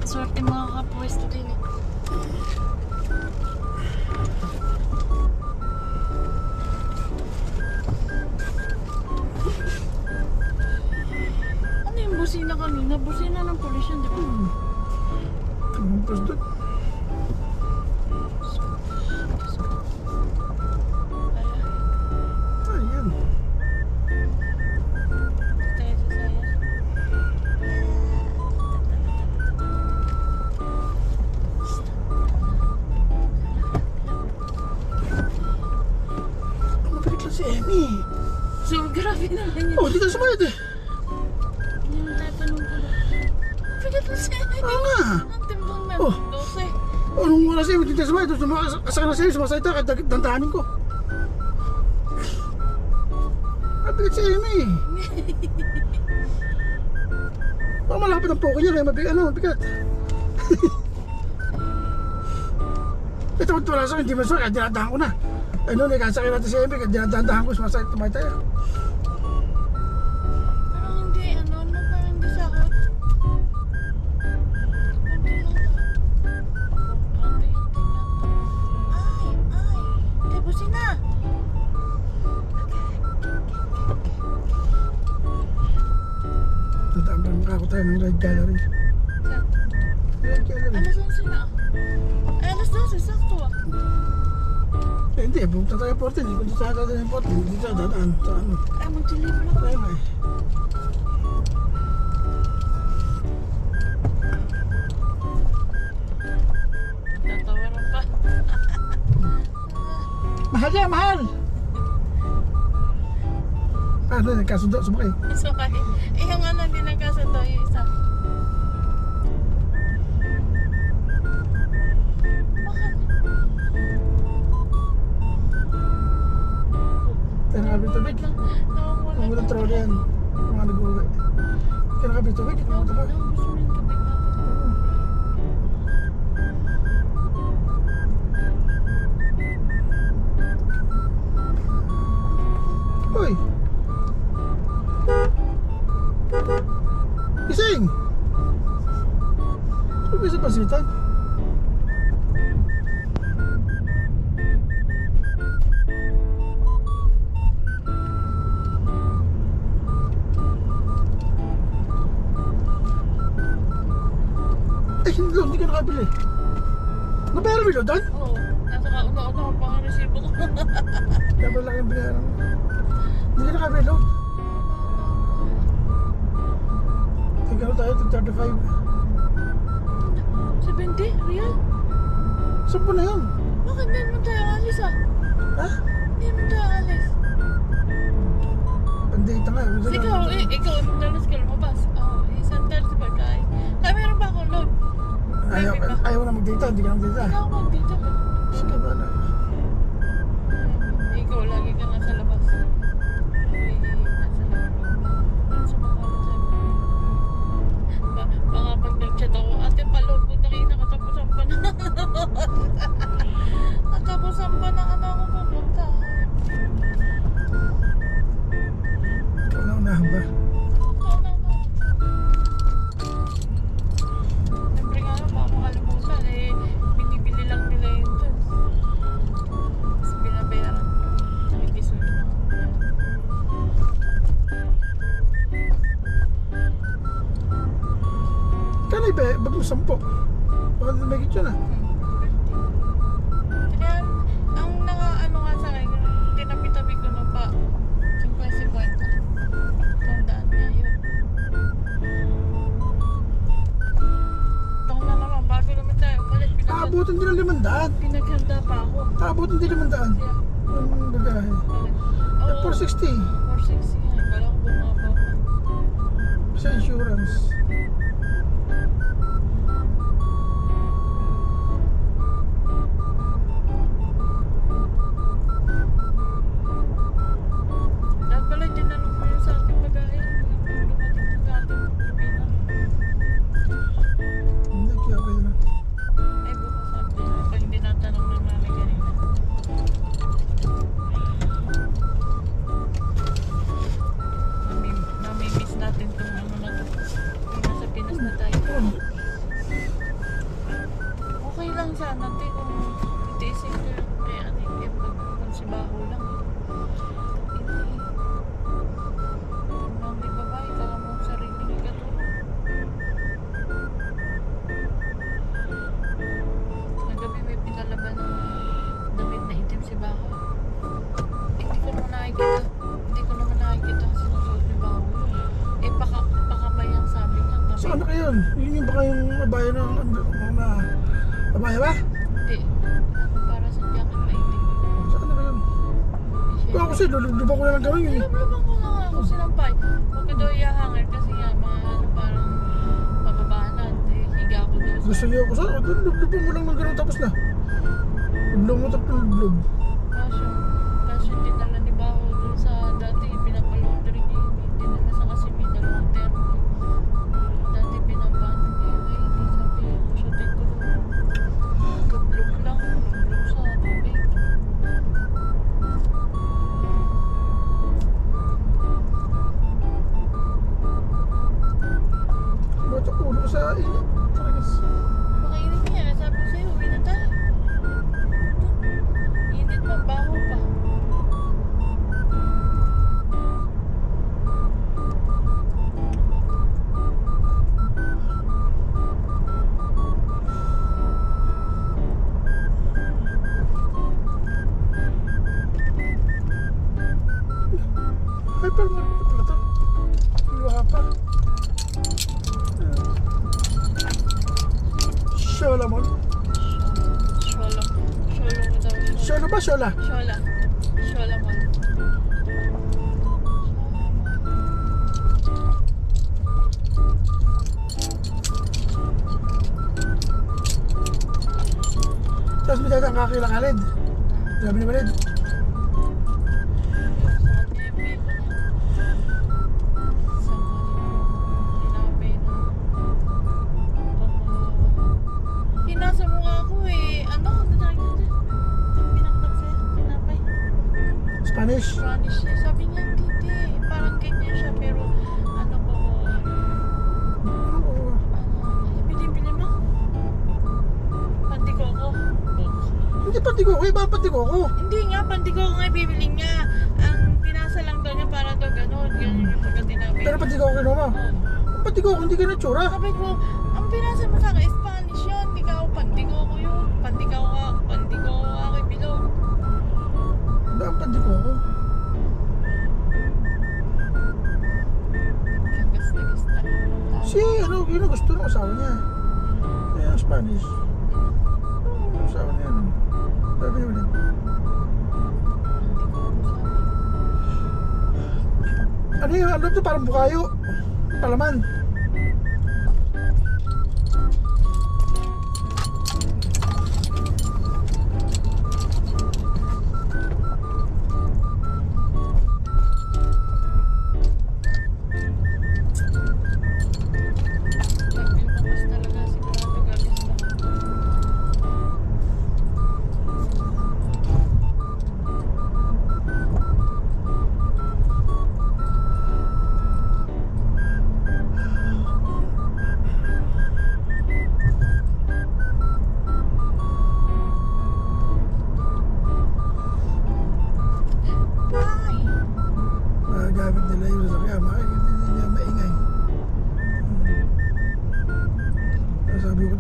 Swerte mga kapwesto din eh. Ano yung busina kanina? Busina ng pulis yun, di ba? Tumampas doon. Ayan. Tayo sa saya. Mabalik lang si Emmy. So, grabe naman yun. Oh, di ka sumayad eh. Hindi mo tayo tanong ko lang. Bigat mo siya. Oo nga. Ang timbang na. Oh. 12. Oh, nung wala siya, hindi ka sumayad. Asa ka na sa'yo, sumasayta ka, dantahanin ko. Mabigat si Emmy. Baka malapit ang poko niya, kaya mabigat. Ito kung wala sa'yo, hindi mo sa'yo, kaya dinadahan ko na. Ano, nagkasakay natin si Emmy, kaya dinadahan ko, sumasayta, tumay tayo. Parang hindi, parang hindi sakot. Konti lang to. Konti. Ay. Hindi, busina. Tatambang mukha ko tayo ng Red Gallery. Saan? Red Gallery. Alas 11 na. Ay, alas 12, sakto ah. Eh, hindi, pumunta tayo 14. Kung sa atin tayo 14, hindi tayo dadaan. Sa ano? Ay, mag-deliver na Tayo na eh. Tatawaran pa. Mahal yan, mahal! Ano, nagkasundo, sumakay. Sumakay. Eh, yung hindi nagkasundo yung isa. Bakit? Tayo nakabit tubig. Wait lang. Nawawala. Kung walang trolley yan, mga nag-uwi. Tayo nakabit tubig, Nawawala. nakabit tubig. Gusto mo yung tubig natin. Uy! Gising! Ano ba sa pasitan? Eh, hindi ka nakabili. Nabayaran mo yun doon? Oo. Nasa kauna-una ko pa ang resibo ko. Kaya pala kayong binayaran mo. Hindi ka nakabili doon. Tigano tayo, 35. 70? Real? Saan po na yun? Bakit hindi naman tayo alis ah? Ha? Hindi naman tayo alis. Pandita nga. Ikaw, dalas ka lumabas. Oo, isang 30 ba kaya? Kaya meron ba akong load? Ayaw na mag-data, hindi ka mag-data. Hindi ako mag-dito. Sige ba na? Ikaw, lagi ka nasa labas. Nasa labas. Baka pag nag-chat ako, ate pa-load ko, nakatapusan pa na. Natapusan pa na ako pupunta. Ikaw na unahan ba? Siyempre nga, baka makalimutan eh. Binibili lang nila yun dun. Tapos binabayaran ko. Nakikisunod ako. Kanay ba? Bag mo 10. Baka na may kitchen ah. Kaya, ang nga sa akin, tinabi-tabi ko na pa 50-50. Tandaan niya yun. Taon na naman, bago naman tayo umalis. Aabutin din ang 500. Pinaghanda pa ako. Aabutin din 500. Siya, Ang bagahe. bakit? Eh, 460. 460 nga. Wala ko bumaba. Sa insurance. Dapat pala tinanong mo yun sa ating bagahe. Dumating sa ating Pilipinas. Hindi, kaya pwede na. Ay, bukas sabi na. Pag hindi natanong ng nanay kanina. Namimiss natin itong na to. sana, te, kung itiisin ko yung kaya ano yung pagkakuhan si Baho lang. Hindi. Nang di babae, kala mo ang sariling ikatulong. Nagabi may pinalaban ng damit na itim si Baho. Hindi ko naman nakikita. Hindi ko naman nakikita ang sinusuot ni Baho. Eh, pakabayang sabi niya. Saan na kayo yun? Yun yung baka yung abaya ng mga abaya ba? Hindi. Ano, para sa jacket na itim. Saan na kayo? Kung ako kasi, lulubang ko na lang gano'n yun eh. Lubang ko lang ako sinampay. Huwag ko daw i-hanger kasi nga mga ano parang mababanat. Eh, higa ko daw. Gusto niyo ako saan? Lulubang mo lang ng gano'n tapos na. Lublog mo tapos lublog. Kaso dinala ni Baho dun sa dati pinapalaundry niya. Dinala sa Kasimi, dalawang termo. Dati pinapano niya. Eh, hindi sabi ako siya din ko doon. Lublog lang. Lublog sa tubig. Ba't ako ulo ko sa init? Talagas. Makainit niya. Sabi ko sa'yo, uwi na tayo. Init pa, Baho pa. Hypermarket pala to. Luha pa. Sholamon. Shola. Shola mo daw. Shola ba? Shola? Shola. Shola mo. Tapos may dagang kakilangalid. Sabi ni Malid. Pinasa mo nga ako eh. Ano? Pinakita sa'yo? Tinapay? Spanish. Spanish eh. Sabi niya, hindi. Parang ganyan siya pero ano ko bili-bili mo? Pantikoko. Hindi pati ko. Iba pati ko ako. Hindi nga, pantikoko nga bibili niya. Ang pinasa lang daw niya para daw gano'n. Ganun yung pagkatinapay. Pero pati ko ako kinuha mo. Pati ko ako. Hindi ka na tsura. Sabi ko, ang pinasa mo sa akin, Spanish yun. Hindi ka ako pantikoko yun. Pantikoko ako bilog. Ba ang pati ko ako? Gasta. Si ano, yun ang gusto ng asawa niya. Kaya ang Spanish. Ang asawa niya. Ano? Sabi niya Malid. Ano yun? Ano ito? Parang bukayo. Palaman. Nagpilpapas talaga sigurado gagasta. Ay! Gamit nila yung sasakyan. Hindi niya maingay. Sabi ko,